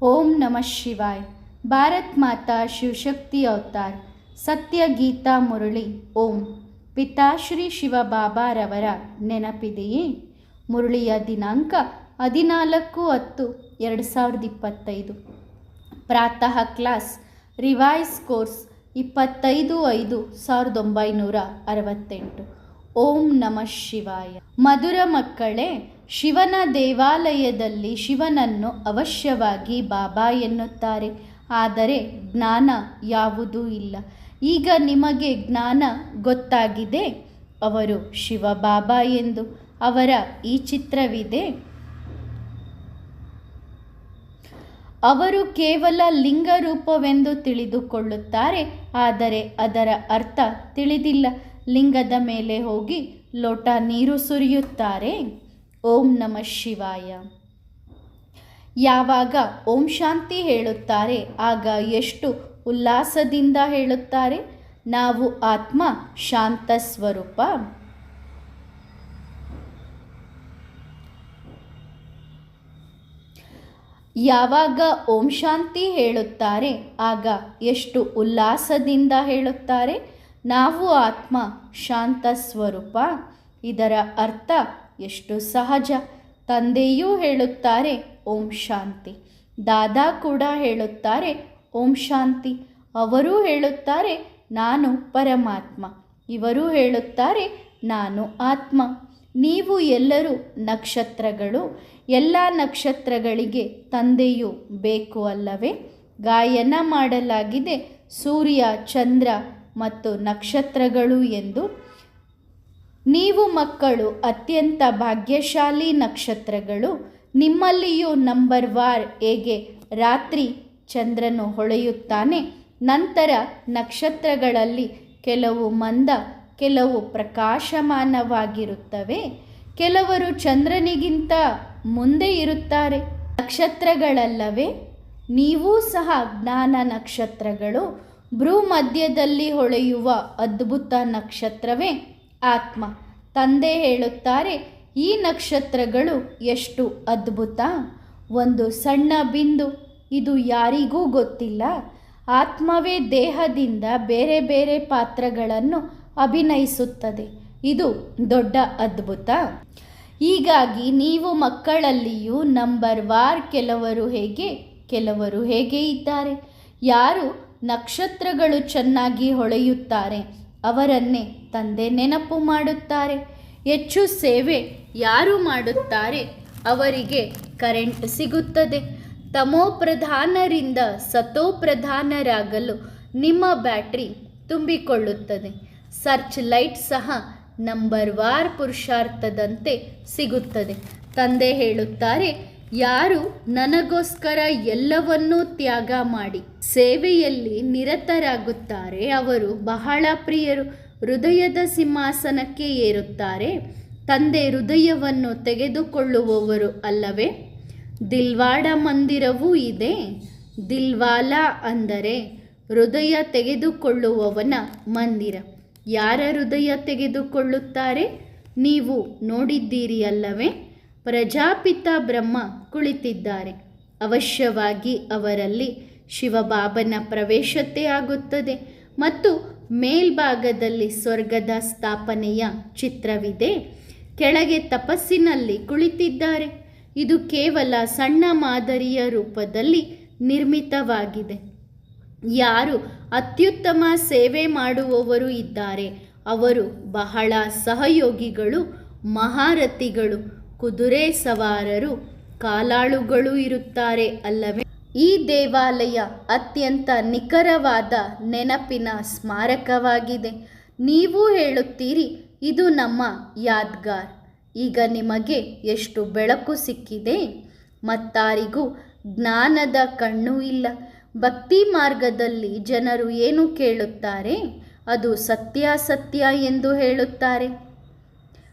ओम नमः शिवाय। भारत माता शिवशक्ति अवतार सत्य गीता मुरಳಿ ಓಂ ಪಿತಾಶ್ರೀ ಶಿವಬಾಬಾರವರ ನೆನಪಿದೆಯೇ? ಮುರಳಿಯ ದಿನಾಂಕ 14/10/2025. ಪ್ರಾತಃ ಕ್ಲಾಸ್ ರಿವೈಸ್ ಕೋರ್ಸ್ 25/5/1968. ಓಂ ನಮಃ ಶಿವಾಯ. ಮಧುರ ಮಕ್ಕಳೇ, ಶಿವನ ದೇವಾಲಯದಲ್ಲಿ ಶಿವನನ್ನು ಅವಶ್ಯವಾಗಿ ಬಾಬಾ ಎನ್ನುತ್ತಾರೆ. ಆದರೆ ಜ್ಞಾನ ಯಾವುದೂ ಇಲ್ಲ. ಈಗ ನಿಮಗೆ ಜ್ಞಾನ ಗೊತ್ತಾಗಿದೆ, ಅವರು ಶಿವಬಾಬಾ ಎಂದು. ಅವರ ಈ ಚಿತ್ರವಿದೆ. ಅವರು ಕೇವಲ ಲಿಂಗ ರೂಪವೆಂದು ತಿಳಿದುಕೊಳ್ಳುತ್ತಾರೆ, ಆದರೆ ಅದರ ಅರ್ಥ ತಿಳಿದಿಲ್ಲ. ಲಿಂಗದ ಮೇಲೆ ಹೋಗಿ ಲೋಟ ನೀರು ಸುರಿಯುತ್ತಾರೆ. ಓಂ ನಮಃ ಶಿವಾಯ. ಯಾವಾಗ ಓಂ ಶಾಂತಿ ಹೇಳುತ್ತಾರೆ, ಆಗ ಎಷ್ಟು ಉಲ್ಲಾಸದಿಂದ ಹೇಳುತ್ತಾರೆ. ನಾವು ಆತ್ಮ ಶಾಂತ ಸ್ವರೂಪ. ಯಾವಾಗ ಓಂ ಶಾಂತಿ ಹೇಳುತ್ತಾರೆ, ಆಗ ಎಷ್ಟು ಉಲ್ಲಾಸದಿಂದ ಹೇಳುತ್ತಾರೆ. ನಾವು ಆತ್ಮ ಶಾಂತ ಸ್ವರೂಪ. ಇದರ ಅರ್ಥ ಎಷ್ಟು ಸಹಜ. ತಂದೆಯೂ ಹೇಳುತ್ತಾರೆ ಓಂ ಶಾಂತಿ. ದಾದಾ ಕೂಡ ಹೇಳುತ್ತಾರೆ ಓಂ ಶಾಂತಿ. ಅವರೂ ಹೇಳುತ್ತಾರೆ ನಾನು ಪರಮಾತ್ಮ. ಇವರೂ ಹೇಳುತ್ತಾರೆ ನಾನು ಆತ್ಮ. ನೀವು ಎಲ್ಲರೂ ನಕ್ಷತ್ರಗಳು. ಎಲ್ಲ ನಕ್ಷತ್ರಗಳಿಗೆ ತಂದೆಯೂ ಬೇಕು ಅಲ್ಲವೇ? ಗಾಯನ ಮಾಡಲಾಗಿದೆ ಸೂರ್ಯ, ಚಂದ್ರ ಮತ್ತು ನಕ್ಷತ್ರಗಳು ಎಂದು. ನೀವು ಮಕ್ಕಳು ಅತ್ಯಂತ ಭಾಗ್ಯಶಾಲಿ ನಕ್ಷತ್ರಗಳು. ನಿಮ್ಮಲ್ಲಿಯೂ ನಂಬರ್ ವಾರ್ ಹೇಗೆ ರಾತ್ರಿ ಚಂದ್ರನು ಹೊಳೆಯುತ್ತಾನೆ, ನಂತರ ನಕ್ಷತ್ರಗಳಲ್ಲಿ ಕೆಲವು ಮಂದ, ಕೆಲವು ಪ್ರಕಾಶಮಾನವಾಗಿರುತ್ತವೆ, ಕೆಲವರು ಚಂದ್ರನಿಗಿಂತ ಮುಂದೆ ಇರುತ್ತಾರೆ. ನಕ್ಷತ್ರಗಳಲ್ಲವೇ? ನೀವೂ ಸಹ ಜ್ಞಾನ ನಕ್ಷತ್ರಗಳು. ಭ್ರೂಮಧ್ಯದಲ್ಲಿ ಹೊಳೆಯುವ ಅದ್ಭುತ ನಕ್ಷತ್ರವೇ ಆತ್ಮ. ತಂದೆ ಹೇಳುತ್ತಾರೆ ಈ ನಕ್ಷತ್ರಗಳು ಎಷ್ಟು ಅದ್ಭುತ. ಒಂದು ಸಣ್ಣ ಬಿಂದು, ಇದು ಯಾರಿಗೂ ಗೊತ್ತಿಲ್ಲ. ಆತ್ಮವೇ ದೇಹದಿಂದ ಬೇರೆ ಬೇರೆ ಪಾತ್ರಗಳನ್ನು ಅಭಿನಯಿಸುತ್ತದೆ. ಇದು ದೊಡ್ಡ ಅದ್ಭುತ. ಹೀಗಾಗಿ ನೀವು ಮಕ್ಕಳಲ್ಲಿಯೂ ನಂಬರ್ ವಾರ್ ಕೆಲವರು ಹೇಗೆ ಇದ್ದಾರೆ. ಯಾರು ನಕ್ಷತ್ರಗಳು ಚೆನ್ನಾಗಿ ಹೊಳೆಯುತ್ತಾರೆ ಅವರನ್ನೇ ತಂದೆ ನೆನಪು ಮಾಡುತ್ತಾರೆ. ಹೆಚ್ಚು ಸೇವೆ ಯಾರು ಮಾಡುತ್ತಾರೆ ಅವರಿಗೆ ಕರೆಂಟ್ ಸಿಗುತ್ತದೆ. ತಮೋಪ್ರಧಾನರಿಂದ ಸತೋಪ್ರಧಾನರಾಗಲು ನಿಮ್ಮ ಬ್ಯಾಟ್ರಿ ತುಂಬಿಕೊಳ್ಳುತ್ತದೆ. ಸರ್ಚ್ ಲೈಟ್ ಸಹ ನಂಬರ್ ವಾರ್ ಪುರುಷಾರ್ಥದಂತೆ ಸಿಗುತ್ತದೆ. ತಂದೆ ಹೇಳುತ್ತಾರೆ ಯಾರು ನನಗೋಸ್ಕರ ಎಲ್ಲವನ್ನೂ ತ್ಯಾಗ ಮಾಡಿ ಸೇವೆಯಲ್ಲಿ ನಿರತರಾಗುತ್ತಾರೆ ಅವರು ಬಹಳ ಪ್ರಿಯರು. ಹೃದಯದ ಸಿಂಹಾಸನಕ್ಕೆ ಏರುತ್ತಾರೆ. ತಂದೆ ಹೃದಯವನ್ನು ತೆಗೆದುಕೊಳ್ಳುವವರು ಅಲ್ಲವೇ? ದಿಲ್ವಾಡ ಮಂದಿರವೂ ಇದೆ. ದಿಲ್ವಾಲಾ ಅಂದರೆ ಹೃದಯ ತೆಗೆದುಕೊಳ್ಳುವವನ ಮಂದಿರ. ಯಾರ ಹೃದಯ ತೆಗೆದುಕೊಳ್ಳುತ್ತಾರೆ? ನೀವು ನೋಡಿದ್ದೀರಿ ಅಲ್ಲವೇ? ಪ್ರಜಾಪಿತ ಬ್ರಹ್ಮ ಕುಳಿತಿದ್ದಾರೆ. ಅವಶ್ಯವಾಗಿ ಅವರಲ್ಲಿ ಶಿವಬಾಬನ ಪ್ರವೇಶತೆ ಆಗುತ್ತದೆ ಮತ್ತು ಮೇಲ್ಭಾಗದಲ್ಲಿ ಸ್ವರ್ಗದ ಸ್ಥಾಪನೆಯ ಚಿತ್ರವಿದೆ. ಕೆಳಗೆ ತಪಸ್ಸಿನಲ್ಲಿ ಕುಳಿತಿದ್ದಾರೆ. ಇದು ಕೇವಲ ಸಣ್ಣ ಮಾದರಿಯ ರೂಪದಲ್ಲಿ ನಿರ್ಮಿತವಾಗಿದೆ. ಯಾರು ಅತ್ಯುತ್ತಮ ಸೇವೆ ಮಾಡುವವರು ಇದ್ದಾರೆ ಅವರು ಬಹಳ ಸಹಯೋಗಿಗಳು, ಮಹಾರಥಿಗಳು, ಕುದುರೆ ಸವಾರರು, ಕಾಲಾಳುಗಳು ಇರುತ್ತಾರೆ ಅಲ್ಲವೇ? ಈ ದೇವಾಲಯ ಅತ್ಯಂತ ನಿಖರವಾದ ನೆನಪಿನ ಸ್ಮಾರಕವಾಗಿದೆ. ನೀವು ಹೇಳುತ್ತೀರಿ ಇದು ನಮ್ಮ ಯಾದ್ಗಾರ್. ಈಗ ನಿಮಗೆ ಎಷ್ಟು ಬೆಳಕು ಸಿಕ್ಕಿದೆ. ಮತ್ತಾರಿಗೂ ಜ್ಞಾನದ ಕಣ್ಣು ಇಲ್ಲ. ಭಕ್ತಿ ಮಾರ್ಗದಲ್ಲಿ ಜನರು ಏನು ಕೇಳುತ್ತಾರೆ ಅದು ಸತ್ಯಾಸತ್ಯ ಎಂದು ಹೇಳುತ್ತಾರೆ.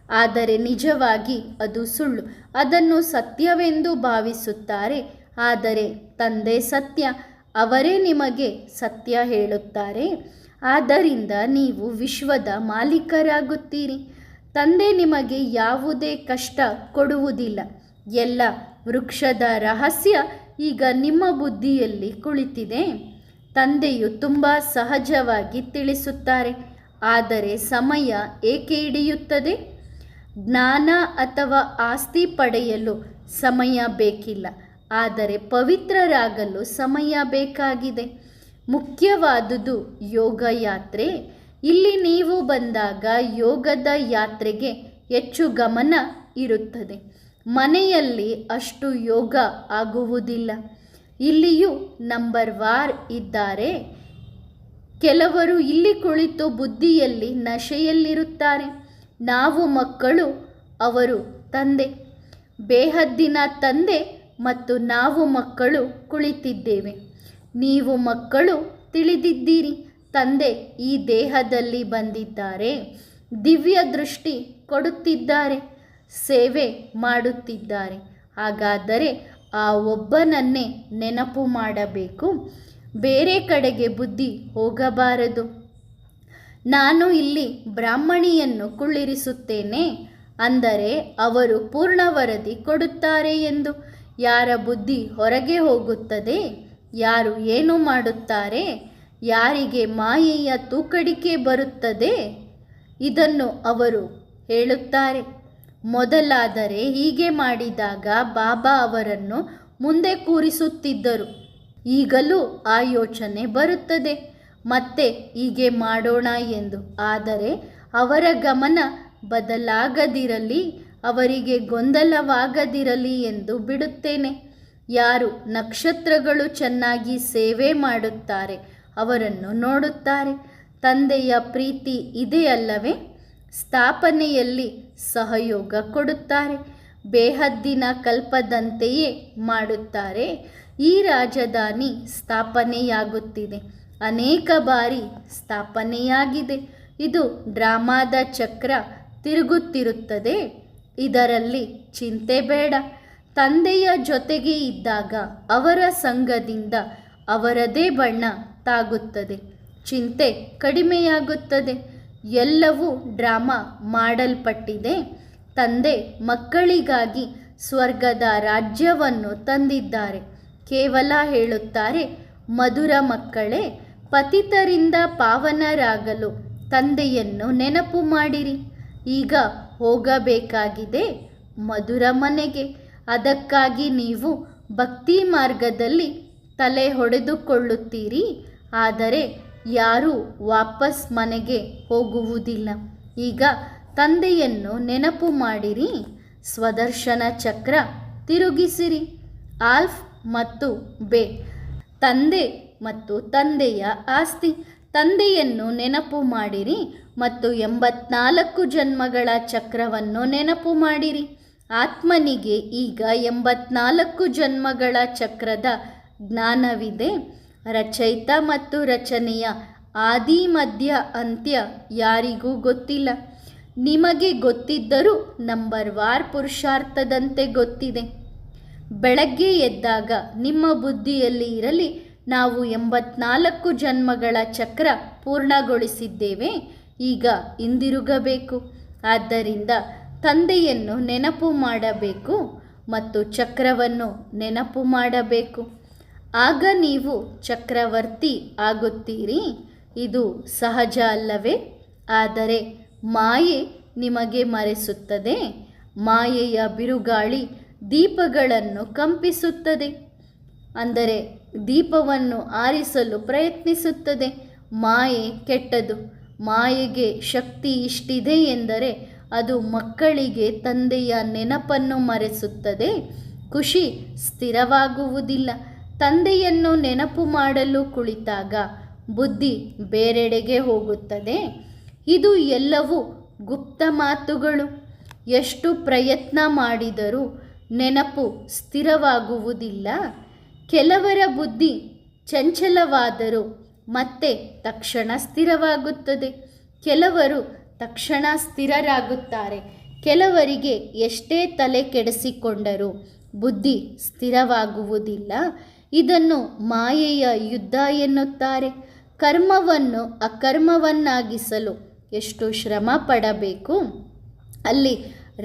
ಆದರೆ ನಿಜವಾಗಿ ಅದು ಸುಳ್ಳು. ಅದನ್ನು ಸತ್ಯವೆಂದು ಭಾವಿಸುತ್ತಾರೆ. ಆದರೆ ತಂದೆ ಸತ್ಯ. ಅವರೇ ನಿಮಗೆ ಸತ್ಯ ಹೇಳುತ್ತಾರೆ. ಆದ್ದರಿಂದ ನೀವು ವಿಶ್ವದ ಮಾಲೀಕರಾಗುತ್ತೀರಿ. ತಂದೆ ನಿಮಗೆ ಯಾವುದೇ ಕಷ್ಟ ಕೊಡುವುದಿಲ್ಲ. ಎಲ್ಲ ವೃಕ್ಷದ ರಹಸ್ಯ ಈಗ ನಿಮ್ಮ ಬುದ್ಧಿಯಲ್ಲಿ ಕುಳಿತಿದೆ. ತಂದೆಯು ತುಂಬ ಸಹಜವಾಗಿ ತಿಳಿಸುತ್ತಾರೆ, ಆದರೆ ಸಮಯ ಏಕೆ ಹಿಡಿಯುತ್ತದೆ? ಜ್ಞಾನ ಅಥವಾ ಆಸ್ತಿ ಪಡೆಯಲು ಸಮಯ ಬೇಕಿಲ್ಲ, ಆದರೆ ಪವಿತ್ರರಾಗಲು ಸಮಯ ಬೇಕಾಗಿದೆ. ಮುಖ್ಯವಾದುದು ಯೋಗ ಯಾತ್ರೆ. ಇಲ್ಲಿ ನೀವು ಬಂದಾಗ ಯೋಗದ ಯಾತ್ರೆಗೆ ಹೆಚ್ಚು ಗಮನ ಇರುತ್ತದೆ. ಮನೆಯಲ್ಲಿ ಅಷ್ಟು ಯೋಗ ಆಗುವುದಿಲ್ಲ. ಇಲ್ಲಿಯೂ ನಂಬರ್ ವಾರ್ ಇದ್ದಾರೆ. ಕೆಲವರು ಇಲ್ಲಿ ಕುಳಿತು ಬುದ್ಧಿಯಲ್ಲಿ ನಶೆಯಲ್ಲಿರುತ್ತಾರೆ. ನಾವು ಮಕ್ಕಳು, ಅವರು ತಂದೆ. ಬೇಹದ್ದಿನ ತಂದೆ ಮತ್ತು ನಾವು ಮಕ್ಕಳು ಕುಳಿತಿದ್ದೇವೆ. ನೀವು ಮಕ್ಕಳು ತಿಳಿದಿದ್ದೀರಿ, ತಂದೆ ಈ ದೇಹದಲ್ಲಿ ಬಂದಿದ್ದಾರೆ, ದಿವ್ಯ ದೃಷ್ಟಿ ಕೊಡುತ್ತಿದ್ದಾರೆ, ಸೇವೆ ಮಾಡುತ್ತಿದ್ದಾರೆ. ಹಾಗಾದರೆ ಆ ಒಬ್ಬನನ್ನೇ ನೆನಪು ಮಾಡಬೇಕು, ಬೇರೆ ಕಡೆಗೆ ಬುದ್ಧಿ ಹೋಗಬಾರದು. ನಾನು ಇಲ್ಲಿ ಬ್ರಾಹ್ಮಣಿಯನ್ನು ಕುಳ್ಳಿರಿಸುತ್ತೇನೆ ಅಂದರೆ ಅವರು ಪೂರ್ಣ ವರದಿ ಕೊಡುತ್ತಾರೆ ಎಂದು. ಯಾರ ಬುದ್ಧಿ ಹೊರಗೆ ಹೋಗುತ್ತದೆ, ಯಾರು ಏನು ಮಾಡುತ್ತಾರೆ, ಯಾರಿಗೆ ಮಾಯೆಯ ತೂಕಡಿಕೆ ಬರುತ್ತದೆ, ಇದನ್ನು ಅವರು ಹೇಳುತ್ತಾರೆ. ಮೊದಲಾದರೆ ಹೀಗೆ ಮಾಡಿದಾಗ ಬಾಬಾ ಅವರನ್ನು ಮುಂದೆ ಕೂರಿಸುತ್ತಿದ್ದರು. ಈಗಲೂ ಆ ಯೋಚನೆ ಬರುತ್ತದೆ, ಮತ್ತೆ ಹೀಗೆ ಮಾಡೋಣ ಎಂದು. ಆದರೆ ಅವರ ಗಮನ ಬದಲಾಗದಿರಲಿ, ಅವರಿಗೆ ಗೊಂದಲವಾಗದಿರಲಿ ಎಂದು ಬಿಡುತ್ತೇನೆ. ಯಾರು ನಕ್ಷತ್ರಗಳು ಚೆನ್ನಾಗಿ ಸೇವೆ ಮಾಡುತ್ತಾರೆ ಅವರನ್ನು ನೋಡುತ್ತಾರೆ. ತಂದೆಯ ಪ್ರೀತಿ ಇದೆಯಲ್ಲವೇ? ಸ್ಥಾಪನೆಯಲ್ಲಿ ಸಹಯೋಗ ಕೊಡುತ್ತಾರೆ. ಬೇಹದ್ದಿನ ಕಲ್ಪದಂತೆಯೇ ಮಾಡುತ್ತಾರೆ. ಈ ರಾಜಧಾನಿ ಸ್ಥಾಪನೆಯಾಗುತ್ತಿದೆ, ಅನೇಕ ಬಾರಿ ಸ್ಥಾಪನೆಯಾಗಿದೆ. ಇದು ಡ್ರಾಮಾದ ಚಕ್ರ ತಿರುಗುತ್ತಿರುತ್ತದೆ. ಇದರಲ್ಲಿ ಚಿಂತೆ ಬೇಡ. ತಂದೆಯ ಜೊತೆಗೆ ಇದ್ದಾಗ ಅವರ ಸಂಘದಿಂದ ಅವರದೇ ಬಣ್ಣ ತಾಗುತ್ತದೆ, ಚಿಂತೆ ಕಡಿಮೆಯಾಗುತ್ತದೆ. ಎಲ್ಲವೂ ಡ್ರಾಮಾ ಮಾಡಲ್ಪಟ್ಟಿದೆ. ತಂದೆ ಮಕ್ಕಳಿಗಾಗಿ ಸ್ವರ್ಗದ ರಾಜ್ಯವನ್ನು ತಂದಿದ್ದಾರೆ. ಕೇವಲ ಹೇಳುತ್ತಾರೆ, ಮಧುರ ಮಕ್ಕಳೇ, ಪತಿತರಿಂದ ಪಾವನರಾಗಲು ತಂದೆಯನ್ನು ನೆನಪು ಮಾಡಿರಿ. ಈಗ ಹೋಗಬೇಕಾಗಿದೆ ಮಧುರ ಮನೆಗೆ. ಅದಕ್ಕಾಗಿ ನೀವು ಭಕ್ತಿ ಮಾರ್ಗದಲ್ಲಿ ತಲೆ ಹೊಡೆದುಕೊಳ್ಳುತ್ತೀರಿ, ಆದರೆ ಯಾರೂ ವಾಪಸ್ ಮನೆಗೆ ಹೋಗುವುದಿಲ್ಲ. ಈಗ ತಂದೆಯನ್ನು ನೆನಪು ಮಾಡಿರಿ. ಸ್ವದರ್ಶನ ಚಕ್ರ ತಿರುಗಿಸಿರಿ. ಆಲ್ಫ್ ಮತ್ತು ಬೇ, ತಂದೆ ಮತ್ತು ತಂದೆಯ ಆಸ್ತಿ. ತಂದೆಯನ್ನು ನೆನಪು ಮಾಡಿರಿ ಮತ್ತು 84 ಜನ್ಮಗಳ ಚಕ್ರವನ್ನು ನೆನಪು ಮಾಡಿರಿ. ಆತ್ಮನಿಗೆ ಈಗ 84 ಜನ್ಮಗಳ ಚಕ್ರದ ಜ್ಞಾನವಿದೆ. ರಚಯಿತ ಮತ್ತು ರಚನೆಯ ಆದಿ ಮಧ್ಯ ಅಂತ್ಯ ಯಾರಿಗೂ ಗೊತ್ತಿಲ್ಲ. ನಿಮಗೆ ಗೊತ್ತಿದ್ದರೂ ನಂಬರ್ ವಾರ್ ಪುರುಷಾರ್ಥದಂತೆ ಗೊತ್ತಿದೆ. ಬೆಳಗ್ಗೆ ಎದ್ದಾಗ ನಿಮ್ಮ ಬುದ್ಧಿಯಲ್ಲಿ ಇರಲಿ, ನಾವು 84 ಜನ್ಮಗಳ ಚಕ್ರ ಪೂರ್ಣಗೊಳಿಸಿದ್ದೇವೆ, ಈಗ ಹಿಂದಿರುಗಬೇಕು. ಆದ್ದರಿಂದ ತಂದೆಯನ್ನು ನೆನಪು ಮಾಡಬೇಕು ಮತ್ತು ಚಕ್ರವನ್ನು ನೆನಪು ಮಾಡಬೇಕು. ಆಗ ನೀವು ಚಕ್ರವರ್ತಿ ಆಗುತ್ತೀರಿ. ಇದು ಸಹಜ ಅಲ್ಲವೇ? ಆದರೆ ಮಾಯೆ ನಿಮಗೆ ಮರೆಸುತ್ತದೆ. ಮಾಯೆಯ ಬಿರುಗಾಳಿ ದೀಪಗಳನ್ನು ಕಂಪಿಸುತ್ತದೆ, ಅಂದರೆ ದೀಪವನ್ನು ಆರಿಸಲು ಪ್ರಯತ್ನಿಸುತ್ತದೆ. ಮಾಯೆ ಕೆಟ್ಟದು. ಮಾಯೆಗೆ ಶಕ್ತಿ ಇಷ್ಟಿದೆ ಎಂದರೆ ಅದು ಮಕ್ಕಳಿಗೆ ತಂದೆಯ ನೆನಪನ್ನು ಮರೆಸುತ್ತದೆ. ಖುಷಿ ಸ್ಥಿರವಾಗುವುದಿಲ್ಲ. ತಂದೆಯನ್ನು ನೆನಪು ಮಾಡಲು ಕುಳಿತಾಗ ಬುದ್ಧಿ ಬೇರೆಡೆಗೆ ಹೋಗುತ್ತದೆ. ಇದು ಎಲ್ಲವೂ ಗುಪ್ತ ಮಾತುಗಳು. ಎಷ್ಟು ಪ್ರಯತ್ನ ಮಾಡಿದರೂ ನೆನಪು ಸ್ಥಿರವಾಗುವುದಿಲ್ಲ. ಕೆಲವರ ಬುದ್ಧಿ ಚಂಚಲವಾದರೂ ಮತ್ತೆ ತಕ್ಷಣ ಸ್ಥಿರವಾಗುತ್ತದೆ. ಕೆಲವರು ತಕ್ಷಣ ಸ್ಥಿರರಾಗುತ್ತಾರೆ. ಕೆಲವರಿಗೆ ಎಷ್ಟೇ ತಲೆ ಕೆಡಿಸಿಕೊಂಡರೂ ಬುದ್ಧಿ ಸ್ಥಿರವಾಗುವುದಿಲ್ಲ. ಇದನ್ನು ಮಾಯೆಯ ಯುದ್ಧ ಎನ್ನುತ್ತಾರೆ. ಕರ್ಮವನ್ನು ಅಕರ್ಮವನ್ನಾಗಿಸಲು ಎಷ್ಟು ಶ್ರಮ ಪಡಬೇಕು. ಅಲ್ಲಿ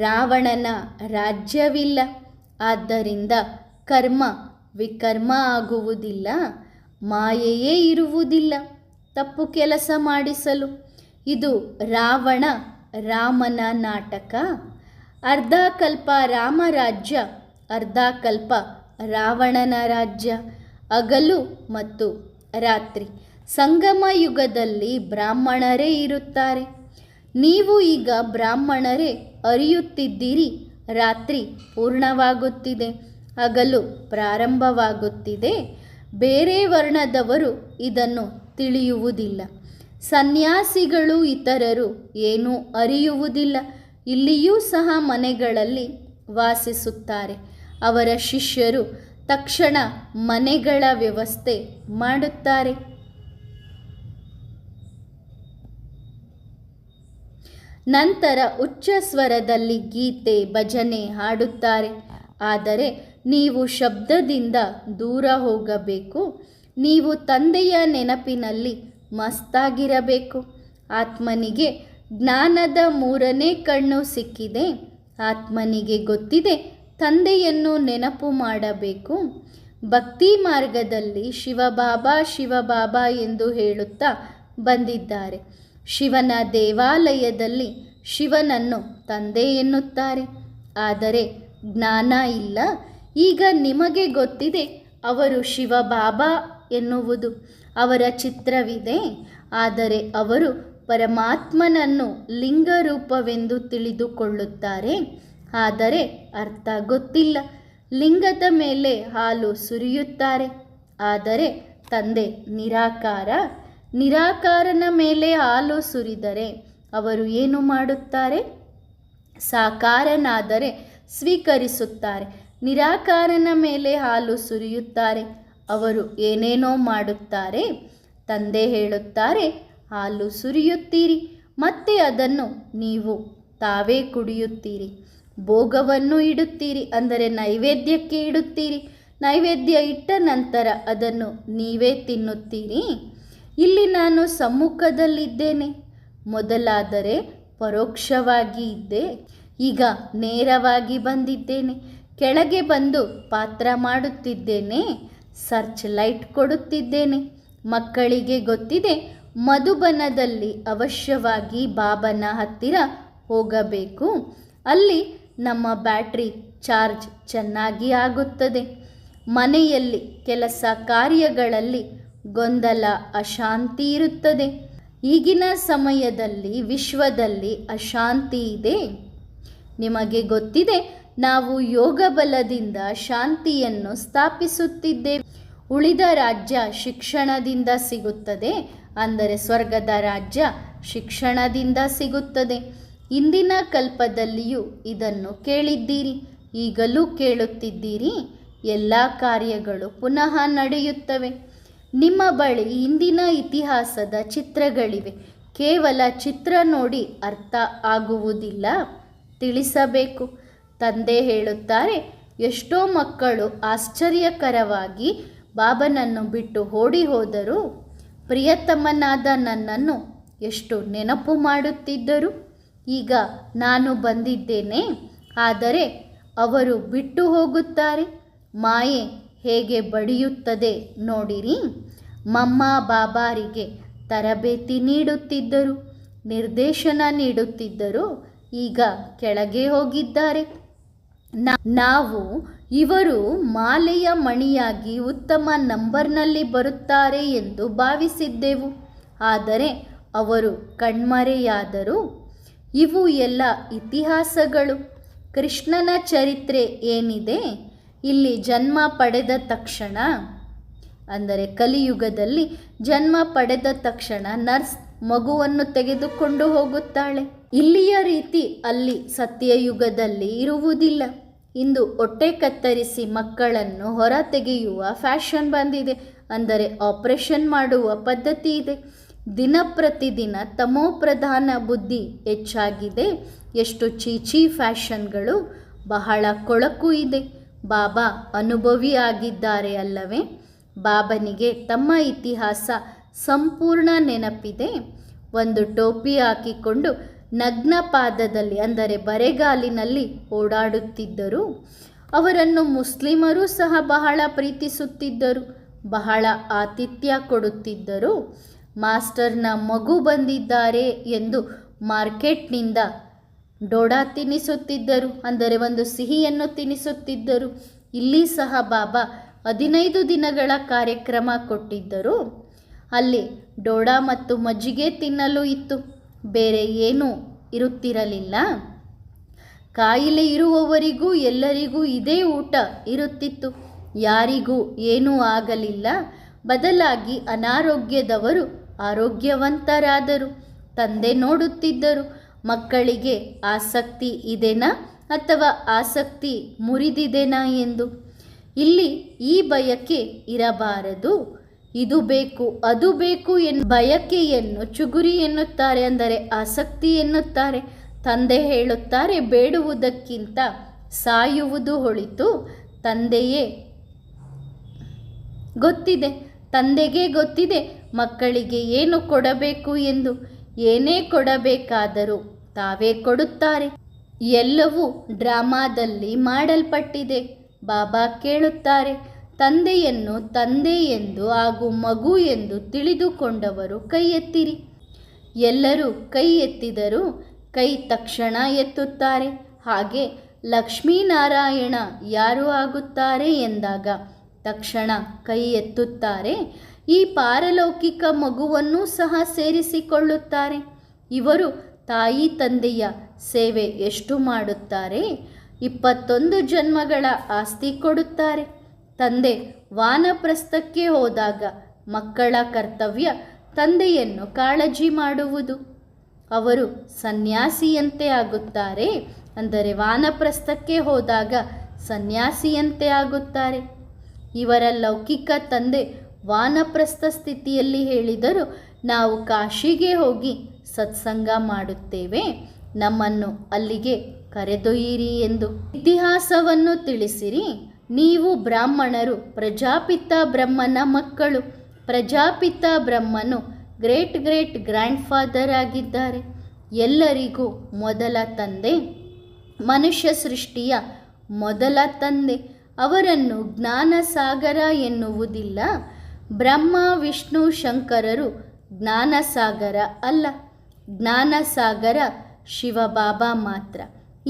ರಾವಣನ ರಾಜ್ಯವಿಲ್ಲ. ಆದ್ದರಿಂದ ಕರ್ಮ ವಿಕರ್ಮ ಆಗುವುದಿಲ್ಲ, ಮಾಯೆಯೇ ಇರುವುದಿಲ್ಲ ತಪ್ಪು ಕೆಲಸ ಮಾಡಿಸಲು. ಇದು ರಾಮನ ನಾಟಕ. ಅರ್ಧ ಕಲ್ಪ ರಾಮರಾಜ್ಯ, ಅರ್ಧ ಕಲ್ಪ ರಾವಣನ ರಾಜ್ಯ. ಹಗಲು ಮತ್ತು ರಾತ್ರಿ. ಸಂಗಮ ಯುಗದಲ್ಲಿ ಬ್ರಾಹ್ಮಣರೇ ಇರುತ್ತಾರೆ. ನೀವು ಈಗ ಬ್ರಾಹ್ಮಣರೇ ಅರಿಯುತ್ತಿದ್ದೀರಿ. ರಾತ್ರಿ ಪೂರ್ಣವಾಗುತ್ತಿದೆ, ಹಗಲು ಪ್ರಾರಂಭವಾಗುತ್ತಿದೆ. ಬೇರೆ ವರ್ಣದವರು ಇದನ್ನು ತಿಳಿಯುವುದಿಲ್ಲ. ಸನ್ಯಾಸಿಗಳು ಇತರರು ಏನೂ ಅರಿಯುವುದಿಲ್ಲ. ಇಲ್ಲಿಯೂ ಸಹ ಮನೆಗಳಲ್ಲಿ ವಾಸಿಸುತ್ತಾರೆ. ಅವರ ಶಿಷ್ಯರು ತಕ್ಷಣ ಮನೆಗಳ ವ್ಯವಸ್ಥೆ ಮಾಡುತ್ತಾರೆ. ನಂತರ ಉಚ್ಚ ಸ್ವರದಲ್ಲಿ ಗೀತೆ ಭಜನೆ ಹಾಡುತ್ತಾರೆ. ಆದರೆ ನೀವು ಶಬ್ದದಿಂದ ದೂರ ಹೋಗಬೇಕು. ನೀವು ತಂದೆಯ ನೆನಪಿನಲ್ಲಿ ಮಸ್ತಾಗಿರಬೇಕು. ಆತ್ಮನಿಗೆ ಜ್ಞಾನದ ಮೂರನೇ ಕಣ್ಣು ಸಿಕ್ಕಿದೆ. ಆತ್ಮನಿಗೆ ಗೊತ್ತಿದೆ ತಂದೆಯನ್ನು ನೆನಪು ಮಾಡಬೇಕು. ಭಕ್ತಿ ಮಾರ್ಗದಲ್ಲಿ ಶಿವಬಾಬಾ ಶಿವಬಾಬಾ ಎಂದು ಹೇಳುತ್ತಾ ಬಂದಿದ್ದಾರೆ. ಶಿವನ ದೇವಾಲಯದಲ್ಲಿ ಶಿವನನ್ನು ತಂದೆ ಎನ್ನುತ್ತಾರೆ. ಆದರೆ ಜ್ಞಾನ ಇಲ್ಲ. ಈಗ ನಿಮಗೆ ಗೊತ್ತಿದೆ ಅವರು ಶಿವಬಾಬಾ ಎನ್ನುವುದು. ಅವರ ಚಿತ್ರವಿದೆ. ಆದರೆ ಅವರು ಪರಮಾತ್ಮನನ್ನು ಲಿಂಗರೂಪವೆಂದು ತಿಳಿದುಕೊಳ್ಳುತ್ತಾರೆ. ಆದರೆ ಅರ್ಥ ಗೊತ್ತಿಲ್ಲ. ಲಿಂಗದ ಮೇಲೆ ಹಾಲು ಸುರಿಯುತ್ತಾರೆ. ಆದರೆ ತಂದೆ ನಿರಾಕಾರ. ನಿರಾಕಾರನ ಮೇಲೆ ಹಾಲು ಸುರಿದರೆ ಅವರು ಏನು ಮಾಡುತ್ತಾರೆ? ಸಾಕಾರನಾದರೆ ಸ್ವೀಕರಿಸುತ್ತಾರೆ. ನಿರಾಕಾರನ ಮೇಲೆ ಹಾಲು ಸುರಿಯುತ್ತಾರೆ. ಅವರು ಏನೇನೋ ಮಾಡುತ್ತಾರೆ. ತಂದೆ ಹೇಳುತ್ತಾರೆ, ಹಾಲು ಸುರಿಯುತ್ತೀರಿ, ಮತ್ತೆ ಅದನ್ನು ನೀವು ತಾವೇ ಕುಡಿಯುತ್ತೀರಿ. ಭೋಗವನ್ನು ಇಡುತ್ತೀರಿ, ಅಂದರೆ ನೈವೇದ್ಯಕ್ಕೆ ಇಡುತ್ತೀರಿ. ನೈವೇದ್ಯ ಇಟ್ಟ ನಂತರ ಅದನ್ನು ನೀವೇ ತಿನ್ನುತ್ತೀರಿ. ಇಲ್ಲಿ ನಾನು ಸಮ್ಮುಖದಲ್ಲಿದ್ದೇನೆ. ಮೊದಲಾದರೆ ಪರೋಕ್ಷವಾಗಿ ಇದ್ದೆ, ಈಗ ನೇರವಾಗಿ ಬಂದಿದ್ದೇನೆ. ಕೆಳಗೆ ಬಂದು ಪಾತ್ರ ಮಾಡುತ್ತಿದ್ದೇನೆ. ಸರ್ಚ್ ಲೈಟ್ ಕೊಡುತ್ತಿದ್ದೇನೆ. ಮಕ್ಕಳಿಗೆ ಗೊತ್ತಿದೆ ಮಧುಬನದಲ್ಲಿ ಅವಶ್ಯವಾಗಿ ಬಾಬನ ಹತ್ತಿರ ಹೋಗಬೇಕು. ಅಲ್ಲಿ ನಮ್ಮ ಬ್ಯಾಟ್ರಿ ಚಾರ್ಜ್ ಚೆನ್ನಾಗಿ ಆಗುತ್ತದೆ. ಮನೆಯಲ್ಲಿ ಕೆಲಸ ಕಾರ್ಯಗಳಲ್ಲಿ ಗೊಂದಲ ಅಶಾಂತಿ ಇರುತ್ತದೆ. ಈಗಿನ ಸಮಯದಲ್ಲಿ ವಿಶ್ವದಲ್ಲಿ ಅಶಾಂತಿ ಇದೆ. ನಿಮಗೆ ಗೊತ್ತಿದೆ ನಾವು ಯೋಗ ಬಲದಿಂದ ಶಾಂತಿಯನ್ನು ಸ್ಥಾಪಿಸುತ್ತಿದ್ದೇವೆ. ಉಳಿದ ರಾಜ್ಯ ಶಿಕ್ಷಣದಿಂದ ಸಿಗುತ್ತದೆ, ಅಂದರೆ ಸ್ವರ್ಗದ ರಾಜ್ಯ ಶಿಕ್ಷಣದಿಂದ ಸಿಗುತ್ತದೆ. ಇಂದಿನ ಕಲ್ಪದಲ್ಲಿಯೂ ಇದನ್ನು ಕೇಳಿದ್ದೀರಿ, ಈಗಲೂ ಕೇಳುತ್ತಿದ್ದೀರಿ. ಎಲ್ಲ ಕಾರ್ಯಗಳು ಪುನಃ ನಡೆಯುತ್ತವೆ. ನಿಮ್ಮ ಬಳಿ ಹಿಂದಿನ ಇತಿಹಾಸದ ಚಿತ್ರಗಳಿವೆ. ಕೇವಲ ಚಿತ್ರ ನೋಡಿ ಅರ್ಥ ಆಗುವುದಿಲ್ಲ, ತಿಳಿಸಬೇಕು. ತಂದೆ ಹೇಳುತ್ತಾರೆ, ಎಷ್ಟೋ ಮಕ್ಕಳು ಆಶ್ಚರ್ಯಕರವಾಗಿ ಬಾಬನನ್ನು ಬಿಟ್ಟು ಓಡಿ ಹೋದರು. ಪ್ರಿಯತಮನಾದ ನನ್ನನ್ನು ಎಷ್ಟು ನೆನಪು ಮಾಡುತ್ತಿದ್ದರು. ಈಗ ನಾನು ಬಂದಿದ್ದೇನೆ, ಆದರೆ ಅವರು ಬಿಟ್ಟು ಹೋಗುತ್ತಾರೆ. ಮಾಯೆ ಹೇಗೆ ಬಡಿಯುತ್ತದೆ ನೋಡಿರಿ. ಮಮ್ಮ ಬಾಬಾರಿಗೆ ತರಬೇತಿ ನೀಡುತ್ತಿದ್ದರು, ನಿರ್ದೇಶನ ನೀಡುತ್ತಿದ್ದರು. ಈಗ ಕೆಳಗೆ ಹೋಗಿದ್ದಾರೆ. ನಾವು ಇವರು ಮಾಲೆಯ ಮಣಿಯಾಗಿ ಉತ್ತಮ ನಂಬರ್ನಲ್ಲಿ ಬರುತ್ತಾರೆ ಎಂದು ಭಾವಿಸಿದ್ದೆವು. ಆದರೆ ಅವರು ಕಣ್ಮರೆಯಾದರು. ಇವು ಎಲ್ಲ ಇತಿಹಾಸಗಳು. ಕೃಷ್ಣನ ಚರಿತ್ರೆ ಏನಿದೆ? ಇಲ್ಲಿ ಜನ್ಮ ಪಡೆದ ತಕ್ಷಣ, ಅಂದರೆ ಕಲಿಯುಗದಲ್ಲಿ ಜನ್ಮ ಪಡೆದ ತಕ್ಷಣ ನರ್ಸ್ ಮಗುವನ್ನು ತೆಗೆದುಕೊಂಡು ಹೋಗುತ್ತಾಳೆ. ಇಲ್ಲಿಯ ರೀತಿ ಅಲ್ಲಿ ಸತ್ಯಯುಗದಲ್ಲಿ ಇರುವುದಿಲ್ಲ. ಇಂದು ಹೊಟ್ಟೆ ಕತ್ತರಿಸಿ ಮಕ್ಕಳನ್ನು ಹೊರ ತೆಗೆಯುವ ಫ್ಯಾಷನ್ ಬಂದಿದೆ, ಅಂದರೆ ಆಪರೇಷನ್ ಮಾಡುವ ಪದ್ಧತಿ ಇದೆ. ದಿನ ಪ್ರತಿದಿನ ತಮೋಪ್ರಧಾನ ಬುದ್ಧಿ ಹೆಚ್ಚಾಗಿದೆ. ಎಷ್ಟು ಚೀಚಿ ಫ್ಯಾಷನ್ಗಳು, ಬಹಳ ಕೊಳಕು ಇದೆ. ಬಾಬಾ ಅನುಭವಿ ಆಗಿದ್ದಾರೆ ಅಲ್ಲವೇ? ಬಾಬನಿಗೆ ತಮ್ಮ ಇತಿಹಾಸ ಸಂಪೂರ್ಣ ನೆನಪಿದೆ. ಒಂದು ಟೋಪಿ ಹಾಕಿಕೊಂಡು ನಗ್ನ ಪಾದದಲ್ಲಿ, ಅಂದರೆ ಬರೆಗಾಲಿನಲ್ಲಿ ಓಡಾಡುತ್ತಿದ್ದರು. ಅವರನ್ನು ಮುಸ್ಲಿಮರು ಸಹ ಬಹಳ ಪ್ರೀತಿಸುತ್ತಿದ್ದರು, ಬಹಳ ಆತಿಥ್ಯ ಕೊಡುತ್ತಿದ್ದರು. ಮಾಸ್ಟರ್ನ ಮಗು ಬಂದಿದ್ದಾರೆ ಎಂದು ಮಾರ್ಕೆಟ್ನಿಂದ ಡೋಡಾ ತಿನ್ನಿಸುತ್ತಿದ್ದರು, ಅಂದರೆ ಒಂದು ಸಿಹಿಯನ್ನು ತಿನ್ನಿಸುತ್ತಿದ್ದರು. ಇಲ್ಲಿ ಸಹ ಬಾಬಾ 15 ದಿನಗಳ ಕಾರ್ಯಕ್ರಮ ಕೊಟ್ಟಿದ್ದರು. ಅಲ್ಲಿ ಡೋಡಾ ಮತ್ತು ಮಜ್ಜಿಗೆ ತಿನ್ನಲು ಇತ್ತು, ಬೇರೆ ಏನೂ ಇರುತ್ತಿರಲಿಲ್ಲ. ಕಾಯಿಲೆ ಇರುವವರಿಗೂ ಎಲ್ಲರಿಗೂ ಇದೇ ಊಟ ಇರುತ್ತಿತ್ತು. ಯಾರಿಗೂ ಏನೂ ಆಗಲಿಲ್ಲ. ಬದಲಾಗಿ ಅನಾರೋಗ್ಯದವರು ಆರೋಗ್ಯವಂತರಾದರು. ತಂದೆ ನೋಡುತ್ತಿದ್ದರು, ಮಕ್ಕಳಿಗೆ ಆಸಕ್ತಿ ಇದೆನಾ ಅಥವಾ ಆಸಕ್ತಿ ಮುರಿದಿದೆನಾ ಎಂದು. ಇಲ್ಲಿ ಈ ಬಯಕೆ ಇರಬಾರದು. ಇದು ಬೇಕು ಅದು ಬೇಕು ಬಯಕೆಯನ್ನು ಚುಗುರಿ ಎನ್ನುತ್ತಾರೆ, ಅಂದರೆ ಆಸಕ್ತಿ ಎನ್ನುತ್ತಾರೆ. ತಂದೆ ಹೇಳುತ್ತಾರೆ, ಬೇಡುವುದಕ್ಕಿಂತ ಸಾಯುವುದು ಒಳಿತು. ತಂದೆಗೆ ಗೊತ್ತಿದೆ ಮಕ್ಕಳಿಗೆ ಏನು ಕೊಡಬೇಕು ಎಂದು. ಏನೇ ಕೊಡಬೇಕಾದರೂ ತಾವೇ ಕೊಡುತ್ತಾರೆ. ಎಲ್ಲವೂ ಡ್ರಾಮಾದಲ್ಲಿ ಮಾಡಲ್ಪಟ್ಟಿದೆ. ಬಾಬಾ ಕೇಳುತ್ತಾರೆ, ತಂದೆಯನ್ನು ತಂದೆ ಎಂದು ಹಾಗೂ ಮಗು ಎಂದು ತಿಳಿದುಕೊಂಡವರು ಕೈ ಎತ್ತಿರಿ. ಎಲ್ಲರೂ ಕೈ ಎತ್ತಿದರು. ಕೈ ತಕ್ಷಣ ಎತ್ತುತ್ತಾರೆ. ಹಾಗೆ ಲಕ್ಷ್ಮೀನಾರಾಯಣ ಯಾರು ಆಗುತ್ತಾರೆ ಎಂದಾಗ ತಕ್ಷಣ ಕೈ ಎತ್ತುತ್ತಾರೆ. ಈ ಪಾರಲೌಕಿಕ ಮಗುವನ್ನು ಸಹ ಸೇರಿಸಿಕೊಳ್ಳುತ್ತಾರೆ. ಇವರು ತಾಯಿ ತಂದೆಯ ಸೇವೆ ಎಷ್ಟು ಮಾಡುತ್ತಾರೆ? 21 ಜನ್ಮಗಳ ಆಸ್ತಿ ಕೊಡುತ್ತಾರೆ. ತಂದೆ ವಾನಪ್ರಸ್ಥಕ್ಕೆ ಹೋದಾಗ ಮಕ್ಕಳ ಕರ್ತವ್ಯ ತಂದೆಯನ್ನು ಕಾಳಜಿ ಮಾಡುವುದು. ಅವರು ಸನ್ಯಾಸಿಯಂತೆ ಆಗುತ್ತಾರೆ, ಅಂದರೆ ವಾನಪ್ರಸ್ಥಕ್ಕೆ ಹೋದಾಗ ಸನ್ಯಾಸಿಯಂತೆ ಆಗುತ್ತಾರೆ. ಇವರ ಲೌಕಿಕ ತಂದೆ ವಾನಪ್ರಸ್ಥ ಸ್ಥಿತಿಯಲ್ಲಿ ಹೇಳಿದರು, ನಾವು ಕಾಶಿಗೆ ಹೋಗಿ ಸತ್ಸಂಗ ಮಾಡುತ್ತೇವೆ, ನಮ್ಮನ್ನು ಅಲ್ಲಿಗೆ ಕರೆದೊಯ್ಯಿರಿ ಎಂದು. ಇತಿಹಾಸವನ್ನು ತಿಳಿಸಿರಿ. ನೀವು ಬ್ರಾಹ್ಮಣರು ಪ್ರಜಾಪಿತ ಬ್ರಹ್ಮನ ಮಕ್ಕಳು. ಪ್ರಜಾಪಿತ ಬ್ರಹ್ಮನು ಗ್ರೇಟ್ ಗ್ರ್ಯಾಂಡ್ ಫಾದರ್ ಆಗಿದ್ದಾರೆ. ಎಲ್ಲರಿಗೂ ಮೊದಲ ತಂದೆ, ಮನುಷ್ಯ ಸೃಷ್ಟಿಯ ಮೊದಲ ತಂದೆ. ಅವರನ್ನು ಜ್ಞಾನಸಾಗರ ಎನ್ನುವುದಿಲ್ಲ. ಬ್ರಹ್ಮ ವಿಷ್ಣು ಶಂಕರರು ಜ್ಞಾನಸಾಗರ ಅಲ್ಲ. ಜ್ಞಾನಸಾಗರ ಶಿವಬಾಬಾ ಮಾತ್ರ.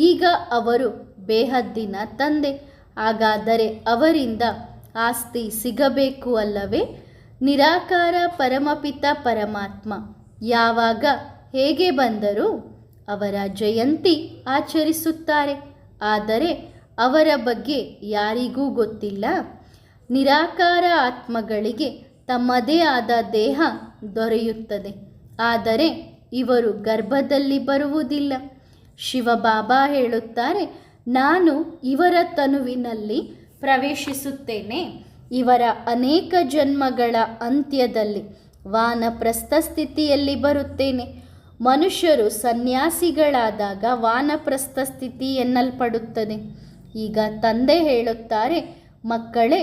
ಈಗ ಅವರು ಬೇಹದ್ದಿನ ತಂದೆ. ಹಾಗಾದರೆ ಅವರಿಂದ ಆಸ್ತಿ ಸಿಗಬೇಕು ಅಲ್ಲವೇ? ನಿರಾಕಾರ ಪರಮಪಿತ ಪರಮಾತ್ಮ ಯಾವಾಗ ಹೇಗೆ ಬಂದರು? ಅವರ ಜಯಂತಿ ಆಚರಿಸುತ್ತಾರೆ, ಆದರೆ ಅವರ ಬಗ್ಗೆ ಯಾರಿಗೂ ಗೊತ್ತಿಲ್ಲ. ನಿರಾಕಾರ ಆತ್ಮಗಳಿಗೆ ತಮ್ಮದೇ ಆದ ದೇಹ ದೊರೆಯುತ್ತದೆ, ಆದರೆ ಇವರು ಗರ್ಭದಲ್ಲಿ ಬರುವುದಿಲ್ಲ. ಶಿವಬಾಬಾ ಹೇಳುತ್ತಾರೆ, ನಾನು ಇವರ ತನುವಿನಲ್ಲಿ ಪ್ರವೇಶಿಸುತ್ತೇನೆ. ಇವರ ಅನೇಕ ಜನ್ಮಗಳ ಅಂತ್ಯದಲ್ಲಿ ವಾನಪ್ರಸ್ಥ ಸ್ಥಿತಿಯಲ್ಲಿ ಬರುತ್ತೇನೆ. ಮನುಷ್ಯರು ಸನ್ಯಾಸಿಗಳಾದಾಗ ವಾನಪ್ರಸ್ಥ ಸ್ಥಿತಿ ಎನ್ನಲ್ಪಡುತ್ತದೆ. ಈಗ ತಂದೆ ಹೇಳುತ್ತಾರೆ, ಮಕ್ಕಳೇ,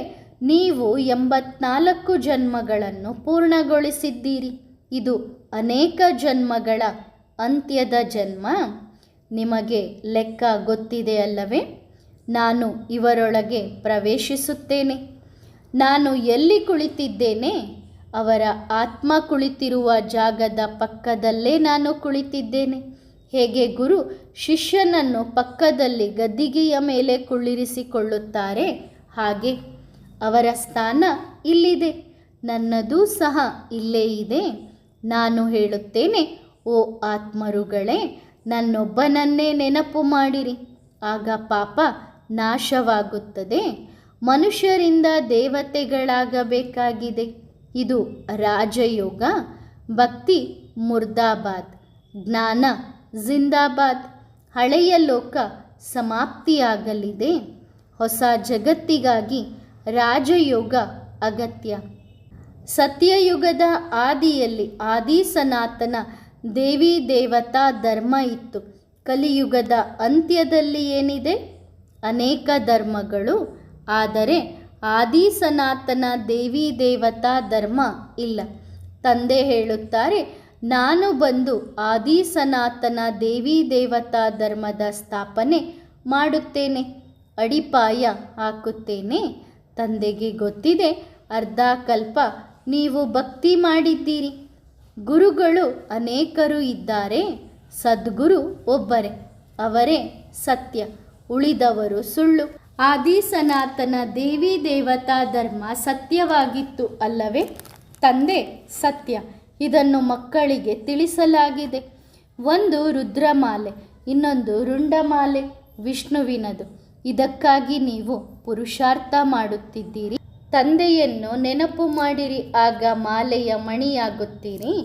ನೀವು 84 ಜನ್ಮಗಳನ್ನು ಪೂರ್ಣಗೊಳಿಸಿದ್ದೀರಿ. ಇದು ಅನೇಕ ಜನ್ಮಗಳ ಅಂತ್ಯದ ಜನ್ಮ. ನಿಮಗೆ ಲೆಕ್ಕ ಗೊತ್ತಿದೆ ಅಲ್ಲವೇ? ನಾನು ಇವರೊಳಗೆ ಪ್ರವೇಶಿಸುತ್ತೇನೆ. ನಾನು ಎಲ್ಲಿ ಕುಳಿತಿದ್ದೇನೆ? ಅವರ ಆತ್ಮ ಕುಳಿತಿರುವ ಜಾಗದ ಪಕ್ಕದಲ್ಲೇ ನಾನು ಕುಳಿತಿದ್ದೇನೆ. ಹೇಗೆ ಗುರು ಶಿಷ್ಯನನ್ನು ಪಕ್ಕದಲ್ಲಿ ಗದ್ದಿಗೆಯ ಮೇಲೆ ಕುಳ್ಳಿರಿಸಿಕೊಳ್ಳುತ್ತಾರೆ, ಹಾಗೆ ಅವರ ಸ್ಥಾನ ಇಲ್ಲಿದೆ. ನನ್ನದೂ ಸಹ ಇಲ್ಲೇ ಇದೆ. ನಾನು ಹೇಳುತ್ತೇನೆ, ಓ ಆತ್ಮರುಗಳೇ, ನನ್ನೊಬ್ಬನನ್ನೇ ನೆನಪು ಮಾಡಿರಿ, ಆಗ ಪಾಪ ನಾಶವಾಗುತ್ತದೆ. ಮನುಷ್ಯರಿಂದ ದೇವತೆಗಳಾಗಬೇಕಾಗಿದೆ. ಇದು ರಾಜಯೋಗ. ಭಕ್ತಿ ಮುರ್ದಾಬಾದ್, ಜ್ಞಾನ ಜಿಂದಾಬಾದ್. ಹಳೆಯ ಲೋಕ ಸಮಾಪ್ತಿಯಾಗಲಿದೆ. ಹೊಸ ಜಗತ್ತಿಗಾಗಿ ರಾಜಯೋಗ ಅಗತ್ಯ. ಸತ್ಯಯುಗದ ಆದಿಯಲ್ಲಿ ಆದಿ ಸನಾತನ ದೇವಿ ದೇವತಾ ಧರ್ಮ ಇತ್ತು. ಕಲಿಯುಗದ ಅಂತ್ಯದಲ್ಲಿ ಏನಿದೆ? ಅನೇಕ ಧರ್ಮಗಳು, ಆದರೆ ಆದಿ ಸನಾತನ ದೇವಿ ದೇವತಾ ಧರ್ಮ ಇಲ್ಲ. ತಂದೆ ಹೇಳುತ್ತಾರೆ, ನಾನು ಬಂದು ಆದಿ ಸನಾತನ ದೇವಿ ದೇವತಾ ಧರ್ಮದ ಸ್ಥಾಪನೆ ಮಾಡುತ್ತೇನೆ. ಅಡಿಪಾಯ ಹಾಕುತ್ತೇನೆ. ತಂದೆಗೆ ಗೊತ್ತಿದೆ ಅರ್ಧ ಕಲ್ಪ ನೀವು ಭಕ್ತಿ ಮಾಡಿದ್ದೀರಿ. ಗುರುಗಳು ಅನೇಕರು ಇದ್ದಾರೆ, ಸದ್ಗುರು ಒಬ್ಬರೇ, ಅವರೇ ಸತ್ಯ, ಉಳಿದವರು ಸುಳ್ಳು. ಆದಿ ಸನಾತನ ದೇವಿ ದೇವತಾ ಧರ್ಮ ಸತ್ಯವಾಗಿತ್ತು ಅಲ್ಲವೇ? ತಂದೆ ಸತ್ಯ, ಇದನ್ನು ಮಕ್ಕಳಿಗೆ ತಿಳಿಸಲಾಗಿದೆ. ಒಂದು ರುದ್ರಮಾಲೆ, ಇನ್ನೊಂದು ರುಂಡಮಾಲೆ ವಿಷ್ಣುವಿನದು. ಇದಕ್ಕಾಗಿ ನೀವು ಪುರುಷಾರ್ಥ ಮಾಡುತ್ತಿದ್ದೀರಿ. ತಂದೆಯನ್ನು ನೆನಪು ಮಾಡಿರಿ, ಆಗ ಮಾಲೆಯ ಮಣಿಯಾಗುತ್ತೀರಿ.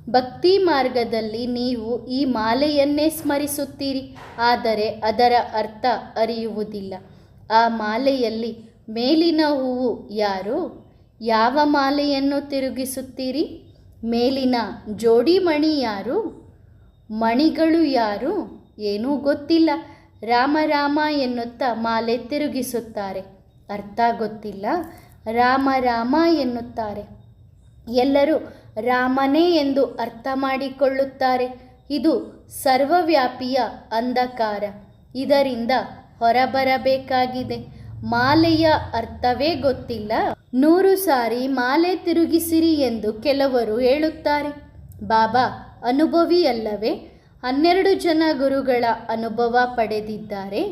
ಭಕ್ತಿ ಮಾರ್ಗದಲ್ಲಿ ನೀವು ಈ ಮಾಲೆಯನ್ನೇ ಸ್ಮರಿಸುತ್ತೀರಿ, ಆದರೆ ಅದರ ಅರ್ಥ ಅರಿಯುವುದಿಲ್ಲ. ಆ ಮಾಲೆಯಲ್ಲಿ ಮೇಲಿನ ಹೂವು ಯಾರು? ಯಾವ ಮಾಲೆಯನ್ನು ತಿರುಗಿಸುತ್ತೀರಿ? ಮೇಲಿನ ಜೋಡಿ ಮಣಿ ಯಾರು? ಮಣಿಗಳು ಯಾರು? ಏನೂ ಗೊತ್ತಿಲ್ಲ. ರಾಮ ರಾಮ ಎನ್ನುತ್ತಾ ಮಾಲೆ ತಿರುಗಿಸುತ್ತಾರೆ, ಅರ್ಥ ಗೊತ್ತಿಲ್ಲ. ರಾಮ ರಾಮ ಎನ್ನುತ್ತಾರೆ, ಎಲ್ಲರೂ ರಾಮನೇ ಎಂದು ಅರ್ಥ ಮಾಡಿಕೊಳ್ಳುತ್ತಾರೆ. ಇದು ಸರ್ವವ್ಯಾಪಿಯ ಅಂಧಕಾರ, ಇದರಿಂದ ಹೊರಬರಬೇಕಾಗಿದೆ. ಮಾಲೆಯ ಅರ್ಥವೇ ಗೊತ್ತಿಲ್ಲ. 100 ಸಾರಿ ಮಾಲೆ ತಿರುಗಿಸಿರಿ ಎಂದು ಕೆಲವರು ಹೇಳುತ್ತಾರೆ. ಬಾಬಾ ಅನುಭವಿ ಅಲ್ಲವೇ? 12 ಜನ ಗುರುಗಳ ಅನುಭವ ಪಡೆದಿದ್ದಾರೆ,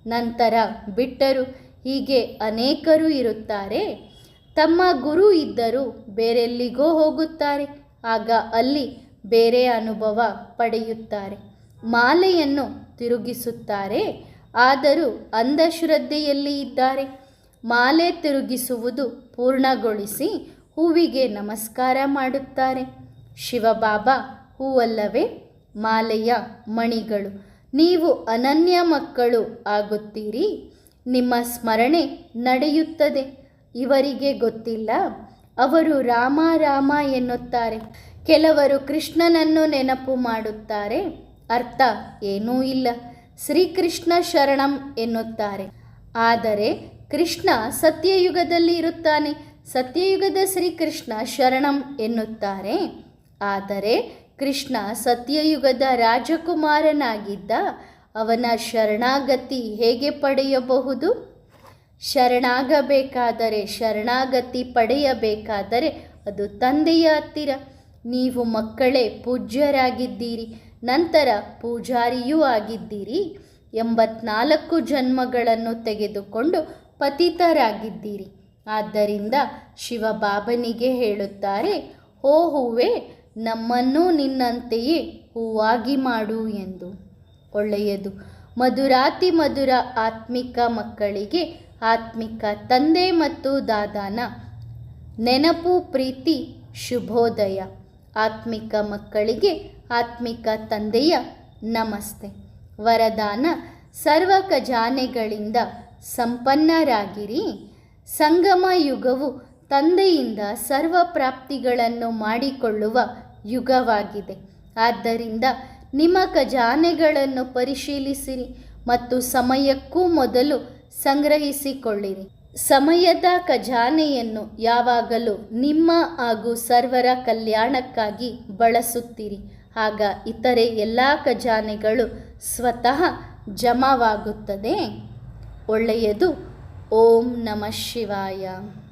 ನಂತರ ಬಿಟ್ಟರು. ಹೀಗೆ ಅನೇಕರು ಇರುತ್ತಾರೆ. ತಮ್ಮ ಗುರು ಇದ್ದರೂ ಬೇರೆಲ್ಲಿಗೋ ಹೋಗುತ್ತಾರೆ, ಆಗ ಅಲ್ಲಿ ಬೇರೆ ಅನುಭವ ಪಡೆಯುತ್ತಾರೆ. ಮಾಲೆಯನ್ನು ತಿರುಗಿಸುತ್ತಾರೆ, ಆದರೂ ಅಂಧಶ್ರದ್ಧೆಯಲ್ಲಿ ಇದ್ದಾರೆ. ಮಾಲೆ ತಿರುಗಿಸುವುದು ಪೂರ್ಣಗೊಳಿಸಿ ಹೂವಿಗೆ ನಮಸ್ಕಾರ ಮಾಡುತ್ತಾರೆ. ಶಿವಬಾಬಾ ಹೂವಲ್ಲವೇ? ಮಾಲೆಯ ಮಣಿಗಳು. ನೀವು ಅನನ್ಯ ಮಕ್ಕಳು ಆಗುತ್ತೀರಿ. ನಿಮ್ಮ ಸ್ಮರಣೆ ನಡೆಯುತ್ತದೆ. ಇವರಿಗೆ ಗೊತ್ತಿಲ್ಲ, ಅವರು ರಾಮ ರಾಮ ಎನ್ನುತ್ತಾರೆ. ಕೆಲವರು ಕೃಷ್ಣನನ್ನು ನೆನಪು ಮಾಡುತ್ತಾರೆ, ಅರ್ಥ ಏನೂ ಇಲ್ಲ. ಶ್ರೀಕೃಷ್ಣ ಶರಣಂ ಎನ್ನುತ್ತಾರೆ, ಆದರೆ ಕೃಷ್ಣ ಸತ್ಯಯುಗದಲ್ಲಿ ಇರುತ್ತಾನೆ. ಸತ್ಯಯುಗದ ಶ್ರೀಕೃಷ್ಣ ಶರಣಂ ಎನ್ನುತ್ತಾರೆ, ಆದರೆ ಕೃಷ್ಣ ಸತ್ಯಯುಗದ ರಾಜಕುಮಾರನಾಗಿದ್ದ. ಅವನ ಶರಣಾಗತಿ ಹೇಗೆ ಪಡೆಯಬಹುದು? ಶರಣಾಗಬೇಕಾದರೆ, ಶರಣಾಗತಿ ಪಡೆಯಬೇಕಾದರೆ ಅದು ತಂದೆಯ ಹತ್ತಿರ. ನೀವು ಮಕ್ಕಳೇ ಪೂಜ್ಯರಾಗಿದ್ದೀರಿ, ನಂತರ ಪೂಜಾರಿಯೂ ಆಗಿದ್ದೀರಿ. 84 ಜನ್ಮಗಳನ್ನು ತೆಗೆದುಕೊಂಡು ಪತಿತರಾಗಿದ್ದೀರಿ. ಆದ್ದರಿಂದ ಶಿವಬಾಬನಿಗೆ ಹೇಳುತ್ತಾರೆ, ಓ ಹೂವೇ, ನಮ್ಮನ್ನೂ ನಿನ್ನಂತೆಯೇ ಹೂವಾಗಿ ಮಾಡು ಎಂದು. ಒಳ್ಳೆಯದು. ಮಧುರಾತಿ ಮಧುರ ಆತ್ಮಿಕ ಮಕ್ಕಳಿಗೆ ಆತ್ಮಿಕ ತಂದೆ ಮತ್ತು ದಾದಾನ ನೆನಪು, ಪ್ರೀತಿ, ಶುಭೋದಯ. ಆತ್ಮಿಕ ಮಕ್ಕಳಿಗೆ ಆತ್ಮಿಕ ತಂದೆಯ ನಮಸ್ತೆ. ವರದಾನ: ಸರ್ವ ಖಜಾನೆಗಳಿಂದ ಸಂಪನ್ನರಾಗಿರಿ. ಸಂಗಮ ಯುಗವು ತಂದೆಯಿಂದ ಸರ್ವ ಪ್ರಾಪ್ತಿಗಳನ್ನು ಮಾಡಿಕೊಳ್ಳುವ ಯುಗವಾಗಿದೆ. ಆದ್ದರಿಂದ ನಿಮ್ಮ ಖಜಾನೆಗಳನ್ನು ಪರಿಶೀಲಿಸಿರಿ ಮತ್ತು ಸಮಯಕ್ಕೂ ಮೊದಲು ಸಂಗ್ರಹಿಸಿಕೊಳ್ಳಿರಿ. ಸಮಯದ ಖಜಾನೆಯನ್ನು ಯಾವಾಗಲೂ ನಿಮ್ಮ ಹಾಗೂ ಸರ್ವರ ಕಲ್ಯಾಣಕ್ಕಾಗಿ ಬಳಸುತ್ತೀರಿ. ಆಗ ಇತರೆ ಎಲ್ಲ ಖಜಾನೆಗಳು ಸ್ವತಃ ಜಮಾವಾಗುತ್ತದೆ. ಒಳ್ಳೆಯದು. ಓಂ ನಮಃ ಶಿವಾಯ.